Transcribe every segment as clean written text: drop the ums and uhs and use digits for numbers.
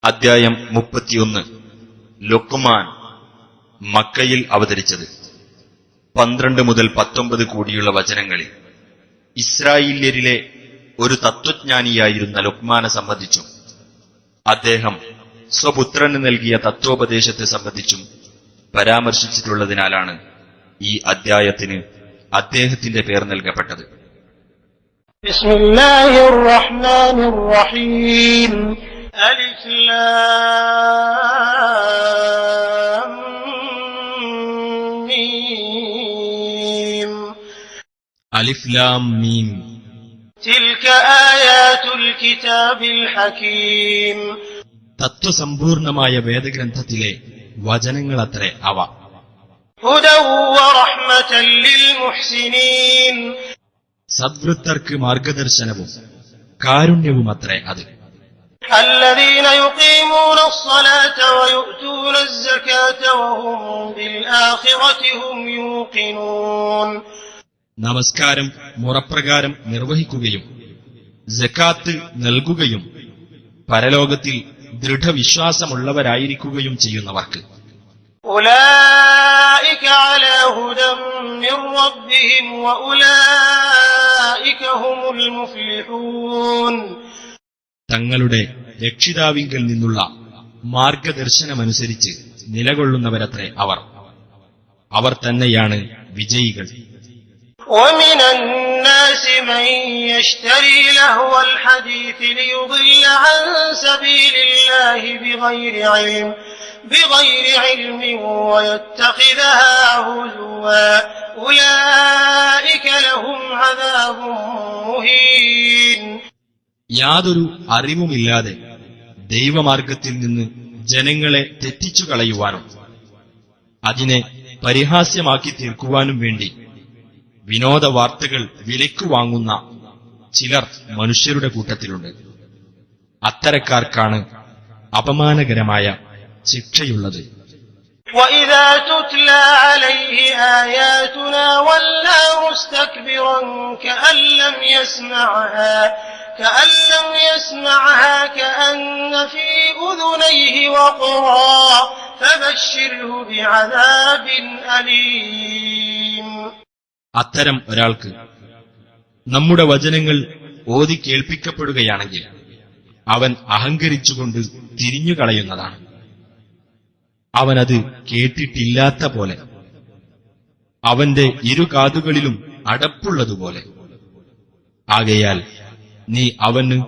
അദ്ധ്യായം 31. ലുഖ്മാൻ. മക്കയിൽ അവതരിച്ചത്. 12 മുതൽ 19 കൂടിയുള്ള വചനങ്ങളിൽ ഇസ്രായേല്യരിലെ ഒരു തത്വജ്ഞാനിയായിരുന്ന ലുഖ്മാനെ സംബന്ധിച്ചും അദ്ദേഹം സ്വപുത്രന് നൽകിയ തത്വോപദേശത്തെ സംബന്ധിച്ചും പരാമർശിച്ചിട്ടുള്ളതിനാലാണ് ഈ അദ്ധ്യായത്തിന് അദ്ദേഹത്തിന്റെ പേർ നൽകപ്പെട്ടത്. ബിസ്മില്ലാഹിർ റഹ്മാനിർ റഹീം. അലിഫ് ലാം മീം. അലിഫ് ലാം മീം. തിൽക ആയാതുൽ കിതാബിൽ ഹകീം. തത്വസമ്പൂർണമായ വേദഗ്രന്ഥത്തിലെ വചനങ്ങളത്രേ അവ. ഹുദൻ വറഹ്മതൻ ലിൽ മുഹ്സിനീൻ. സദ്വൃത്തർക്ക് മാർഗദർശനവും കാരുണ്യവുമത്രേ അത്. الذين يقيمون الصلاة ويؤتون الزكاة وهم بالآخرة هم يوقنون. നമസ്കാരം മുറപ്രകാരം നിർവഹിക്കുകയും സക്കാത്ത് നൽകുകയും പരലോകത്തിൽ ദൃഢവിശ്വാസമുള്ളവരായിരിക്കുകയും ചെയ്യുന്നവർക്ക് أولئك على هدى من ربهم وأولئك هم المفلحون. തങ്ങളുടെ രക്ഷിതാവിങ്കൽ നിന്നുള്ള മാർഗദർശനമനുസരിച്ച് നിലകൊള്ളുന്നവരത്രേ അവർ തന്നെയാണ് വിജയികൾ. ومن الناس من يشتري لهو الحديث ليضل عن سبيل الله بغير علم ويتخذها هزوا أولئك لهم عذاب مهين. യാതൊരു അറിവുമില്ലാതെ ദൈവമാർഗത്തിൽ നിന്ന് ജനങ്ങളെ തെറ്റിച്ചു കളയുവാനും അതിനെ പരിഹാസ്യമാക്കി തീർക്കുവാനും വേണ്ടി വിനോദ വാർത്തകൾ വിലയ്ക്കു വാങ്ങുന്ന ചിലർ മനുഷ്യരുടെ കൂട്ടത്തിലുണ്ട്. അത്തരക്കാർക്കാണ് അപമാനകരമായ ശിക്ഷയുള്ളത്. وَإِذَا تُتْلَى عَلَيْهِ آيَاتُنَا وَلَّى مُسْتَكْبِرًا كَأَن لَّمْ يَسْمَعْهَا كَأَنَّ فِي أُذُنَيْهِ وَقْرًا فَبَشِّرْهُ بِعَذَابٍ أَلِيمٍ. അത്തരം ഒരാൾക്ക് നമ്മുടെ വചനങ്ങൾ ഓതി കേൾപ്പിക്കപ്പെടുകയാണെങ്കിൽ അവൻ അഹങ്കരിച്ചുകൊണ്ട് തിരിഞ്ഞുകളയുന്നതാണ്. അവനത് കേട്ടിട്ടില്ലാത്ത പോലെ, അവന്റെ ഇരു കാതുകളിലും അടപ്പുള്ളതുപോലെ. ആകയാൽ നീ അവന്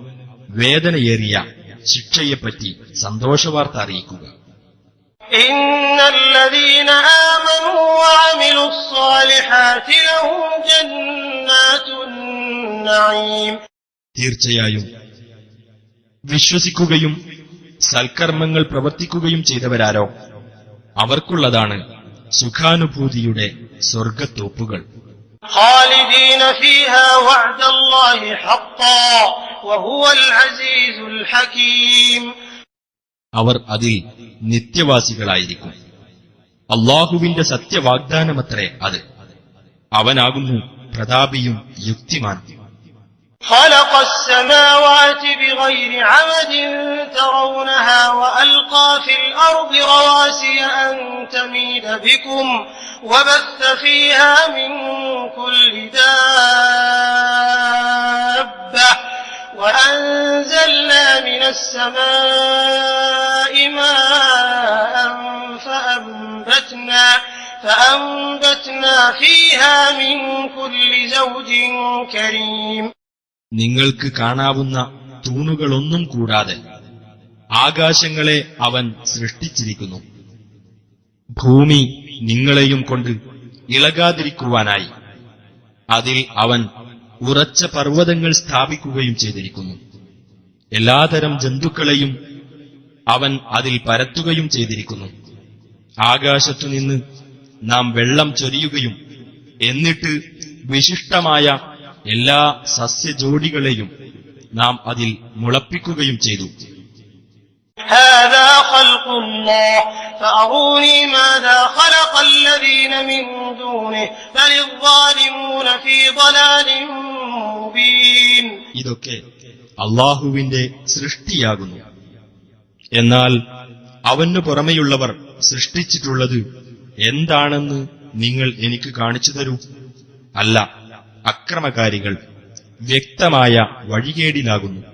വേദനയേറിയ ശിക്ഷയെപ്പറ്റി സന്തോഷവാർത്ത അറിയിക്കുക. ഇന്നല്ലദീന ആമനൂ വഅമിലുസ് സ്വാലിഹാതി ലഹും ജന്നാത്തുൻ നഈം. തീർച്ചയായും വിശ്വസിക്കുകയും സൽക്കർമ്മങ്ങൾ പ്രവർത്തിക്കുകയും ചെയ്തവരാരോ അവർക്കുള്ളതാണ് സുഖാനുഭൂതിയുടെ സ്വർഗത്തോപ്പുകൾ. ഖാലിദീന ഫീഹാ വഅദല്ലാഹി ഹഖ്ഖാ വഹുവൽ അസീസുൽ ഹകീം. അവർ അതിൽ നിത്യവാസികളായിരിക്കും. അല്ലാഹുവിന്റെ സത്യവാഗ്ദാനമത്രേ അത്. അവനാകുന്നു പ്രതാപിയും യുക്തിമാൻ. خلق السماوات بغير عمد ترونها وألقى في الأرض رواسي أن تميد بكم وبث فيها من كل دابة وأنزلنا من السماء ماء فأنبتنا فيها من كل زوج كريم. നിങ്ങൾക്ക് കാണാവുന്ന തൂണുകളൊന്നും കൂടാതെ ആകാശങ്ങളെ അവൻ സൃഷ്ടിച്ചിരിക്കുന്നു. ഭൂമി നിങ്ങളെയും കൊണ്ട് ഇളകാതിരിക്കുവാനായി അതിൽ അവൻ ഉറച്ച പർവ്വതങ്ങൾ സ്ഥാപിക്കുകയും ചെയ്തിരിക്കുന്നു. എല്ലാതരം ജന്തുക്കളെയും അവൻ അതിൽ പരത്തുകയും ചെയ്തിരിക്കുന്നു. ആകാശത്തുനിന്ന് നാം വെള്ളം ചൊരിയുകയും എന്നിട്ട് വിശിഷ്ടമായ എല്ലാ സസ്യജോഡികളെയും നാം അതിൽ മുളപ്പിക്കുകയും ചെയ്തു. هذا خلق الله فأروني ماذا خلق الذين من دونه بل الظالمون في ضلال مبين. ഇതൊക്കെ അല്ലാഹുവിന്റെ സൃഷ്ടിയാകുന്നു. എന്നാൽ അവനു പുറമെയുള്ളവർ സൃഷ്ടിച്ചിട്ടുള്ളത് എന്താണെന്ന് നിങ്ങൾ എനിക്ക് കാണിച്ചു തരൂ. അല്ല, അക്രമകാരികൾ വ്യക്തമായ വഴികേടിലാകുന്നു.